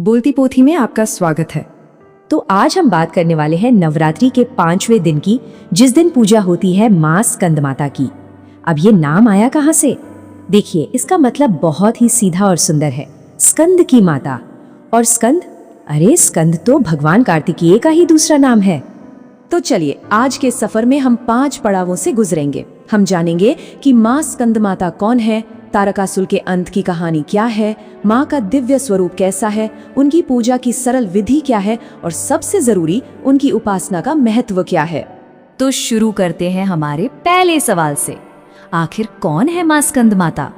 बोलती पोथी में आपका स्वागत है। तो आज हम बात करने वाले हैं नवरात्रि के 5वें दिन की, जिस दिन पूजा होती है माँ स्कंद माता की। अब ये नाम आया कहाँ से? देखिए, इसका मतलब बहुत ही सीधा और सुंदर है, स्कंद की माता। और स्कंद, अरे स्कंद तो भगवान कार्तिकेय का ही दूसरा नाम है। तो चलिए आज के सफर में हम 5 पड़ावों से गुजरेंगे। हम जानेंगे कि माँ स्कंद माता कौन है, तारकासुर के अंत की कहानी क्या है, माँ का दिव्य स्वरूप कैसा है, उनकी पूजा की सरल विधि क्या है और सबसे जरूरी उनकी उपासना का महत्व क्या है। तो शुरू करते हैं हमारे पहले सवाल से। आखिर कौन है माँ स्कंद माता?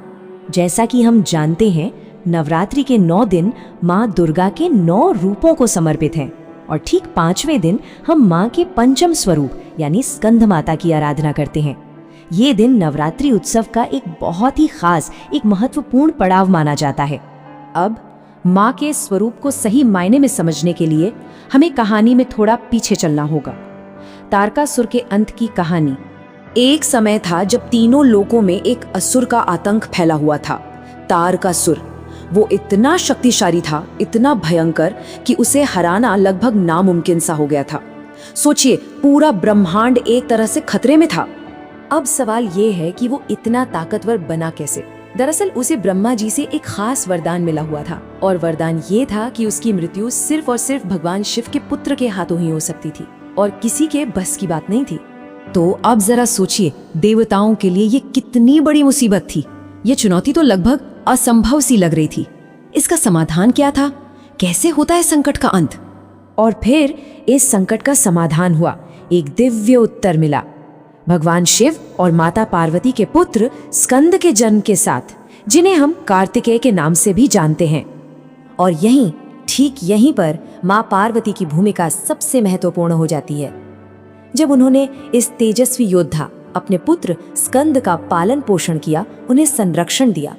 जैसा कि हम जानते हैं, नवरात्रि के 9 दिन माँ दुर्गा के 9 रूपों को समर्पित हैं और ठीक 5वें दिन हम माँ के पंचम स्वरूप यानी स्कंद माता की आराधना करते हैं। ये दिन नवरात्रि उत्सव का एक बहुत ही खास, एक महत्वपूर्ण पड़ाव माना जाता है। अब माँ के स्वरूप को सही मायने में समझने के लिए हमें कहानी में थोड़ा पीछे चलना होगा। तारकासुर के अंत की कहानी। एक समय था जब तीनों लोकों में एक असुर का आतंक फैला हुआ था, तारकासुर। वो इतना शक्तिशाली था, इतना भयंकर कि उसे हराना लगभग नामुमकिन सा हो गया था। सोचिए, पूरा ब्रह्मांड एक तरह से खतरे में था। अब सवाल ये है कि वो इतना ताकतवर बना कैसे? दरअसल उसे ब्रह्मा जी से एक खास वरदान मिला हुआ था और वरदान ये था कि उसकी मृत्यु सिर्फ और सिर्फ भगवान शिव के पुत्र के हाथों ही हो सकती थी और किसी के बस की बात नहीं थी। तो अब जरा सोचिए, देवताओं के लिए ये कितनी बड़ी मुसीबत थी। ये चुनौती तो लगभग असंभव सी लग रही थी। इसका समाधान क्या था? कैसे होता है संकट का अंत? और फिर इस संकट का समाधान हुआ, एक दिव्य उत्तर मिला। भगवान शिव और माता पार्वती के पुत्र स्कंद के जन्म के साथ, जिन्हें हम कार्तिकेय के नाम से भी जानते हैं। और ठीक यहीं पर माँ पार्वती की भूमिका सबसे महत्वपूर्ण हो जाती है। जब उन्होंने इस तेजस्वी योद्धा अपने पुत्र स्कंद का पालन पोषण किया, उन्हें संरक्षण दिया,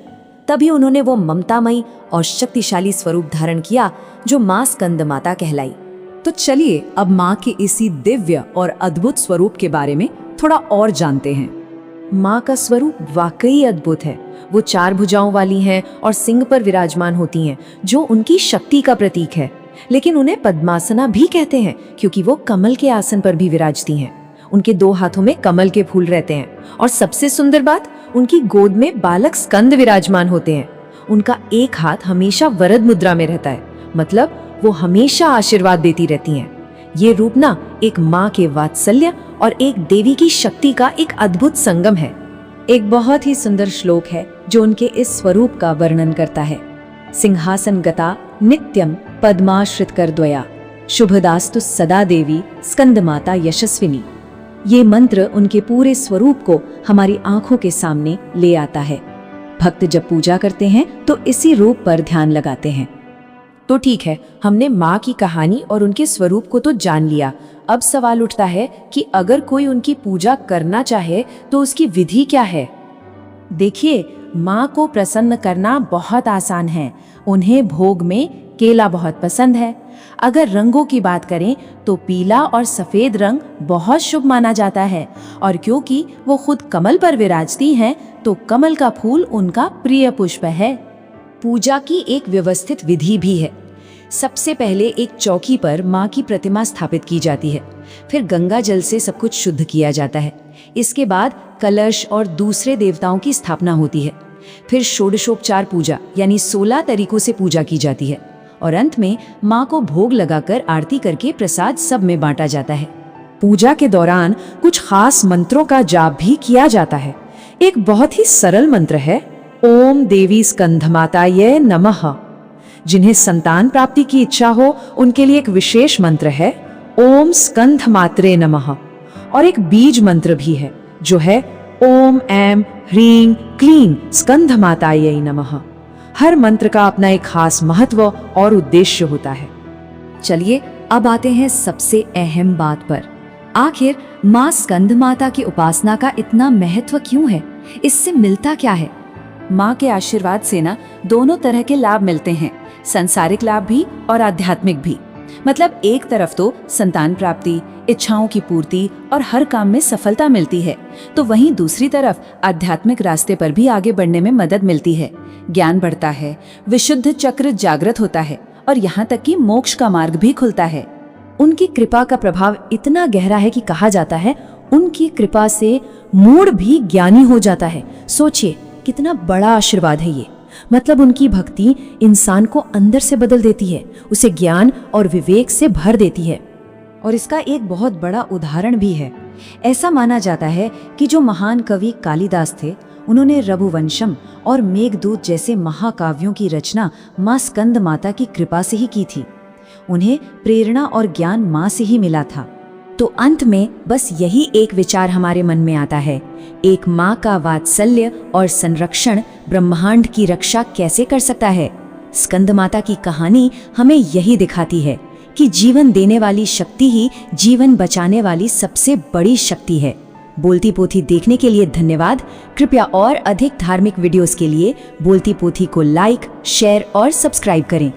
तभी उन्होंने वो ममतामयी और शक्तिशाली स्वरूप धारण किया जो माँ स्कंद माता कहलाई। तो चलिए अब माँ के इसी दिव्य और अद्भुत स्वरूप के बारे में थोड़ा और जानते हैं। माँ का स्वरूप वाकई अद्भुत है। वो 4 भुजाओं वाली हैं और सिंह पर विराजमान होती हैं, जो उनकी शक्ति का प्रतीक है। लेकिन उन्हें पद्मासना भी कहते हैं क्योंकि वो कमल के आसन पर भी विराजती हैं। उनके 2 हाथों में कमल के फूल रहते हैं और सबसे सुंदर बात, उनकी गोद में बालक स्कंद विराजमान होते हैं। उनका एक हाथ हमेशा वरद मुद्रा में रहता है, मतलब वो हमेशा आशीर्वाद देती रहती हैं। ये रूप ना एक माँ के वात्सल्य और एक देवी की शक्ति का एक अद्भुत संगम है। एक बहुत ही सुंदर श्लोक है जो उनके इस स्वरूप का वर्णन करता है। सिंहासन गता नित्यम पद्माश्रित कर द्वया, शुभदास्तु सदा देवी स्कंद माता यशस्विनी। ये मंत्र उनके पूरे स्वरूप को हमारी आंखों के सामने ले आता है। भक्त जब पूजा करते हैं तो इसी रूप पर ध्यान लगाते हैं। तो ठीक है, हमने माँ की कहानी और उनके स्वरूप को तो जान लिया। अब सवाल उठता है कि अगर कोई उनकी पूजा करना चाहे तो उसकी विधि क्या है? देखिए, माँ को प्रसन्न करना बहुत आसान है। उन्हें भोग में केला बहुत पसंद है। अगर रंगों की बात करें तो पीला और सफेद रंग बहुत शुभ माना जाता है और क्योंकि वो खुद कमल पर विराजती हैं तो कमल का फूल उनका प्रिय पुष्प है। पूजा की एक व्यवस्थित विधि भी है। सबसे पहले एक चौकी पर माँ की प्रतिमा स्थापित की जाती है, फिर गंगा जल से सब कुछ शुद्ध किया जाता है। इसके बाद कलश और दूसरे देवताओं की स्थापना होती है। फिर षोडशोपचार पूजा यानी 16 तरीकों से पूजा की जाती है और अंत में माँ को भोग लगाकर आरती करके प्रसाद सब में बांटा जाता है। पूजा के दौरान कुछ खास मंत्रों का जाप भी किया जाता है। एक बहुत ही सरल मंत्र है, ओम देवी स्कंधमाताये नमः। जिन्हें संतान प्राप्ति की इच्छा हो उनके लिए एक विशेष मंत्र है, ओम स्कंध मात्रे नमः। और एक बीज मंत्र भी है जो है ओम ऐम ह्रीं क्लीं स्कंध माताये नमः। हर मंत्र का अपना एक खास महत्व और उद्देश्य होता है। चलिए अब आते हैं सबसे अहम बात पर। आखिर माँ स्कंद माता की उपासना का इतना महत्व क्यों है? इससे मिलता क्या है? माँ के आशीर्वाद से ना दोनों तरह के लाभ मिलते हैं, सांसारिक लाभ भी और आध्यात्मिक भी। मतलब एक तरफ तो संतान प्राप्ति, इच्छाओं की पूर्ति और हर काम में सफलता मिलती है, तो वहीं दूसरी तरफ आध्यात्मिक रास्ते पर भी आगे बढ़ने में मदद मिलती है। ज्ञान बढ़ता है, विशुद्ध चक्र जागृत होता है और यहाँ तक कि मोक्ष का मार्ग भी खुलता है। उनकी कृपा का प्रभाव इतना गहरा है कि कहा जाता है उनकी कृपा से मूढ़ भी ज्ञानी हो जाता है। सोचिए कितना बड़ा आशीर्वाद है ये। मतलब उनकी भक्ति इंसान को अंदर से बदल देती है, उसे ज्ञान और विवेक से भर देती है। और इसका एक बहुत बड़ा उदाहरण भी है। ऐसा माना जाता है कि जो महान कवि कालिदास थे, उन्होंने रघुवंशम और मेघदूत जैसे महाकाव्यों की रचना माँ स्कंद माता की कृपा से ही की थी। उन्हें प्रेरणा और ज्ञान माँ से ही मिला था। तो अंत में बस यही एक विचार हमारे मन में आता है, एक माँ का वात्सल्य और संरक्षण ब्रह्मांड की रक्षा कैसे कर सकता है। स्कंद माता की कहानी हमें यही दिखाती है कि जीवन देने वाली शक्ति ही जीवन बचाने वाली सबसे बड़ी शक्ति है। बोलती पोथी देखने के लिए धन्यवाद। कृपया और अधिक धार्मिक वीडियोस के लिए बोलती पोथी को लाइक, शेयर और सब्सक्राइब करें।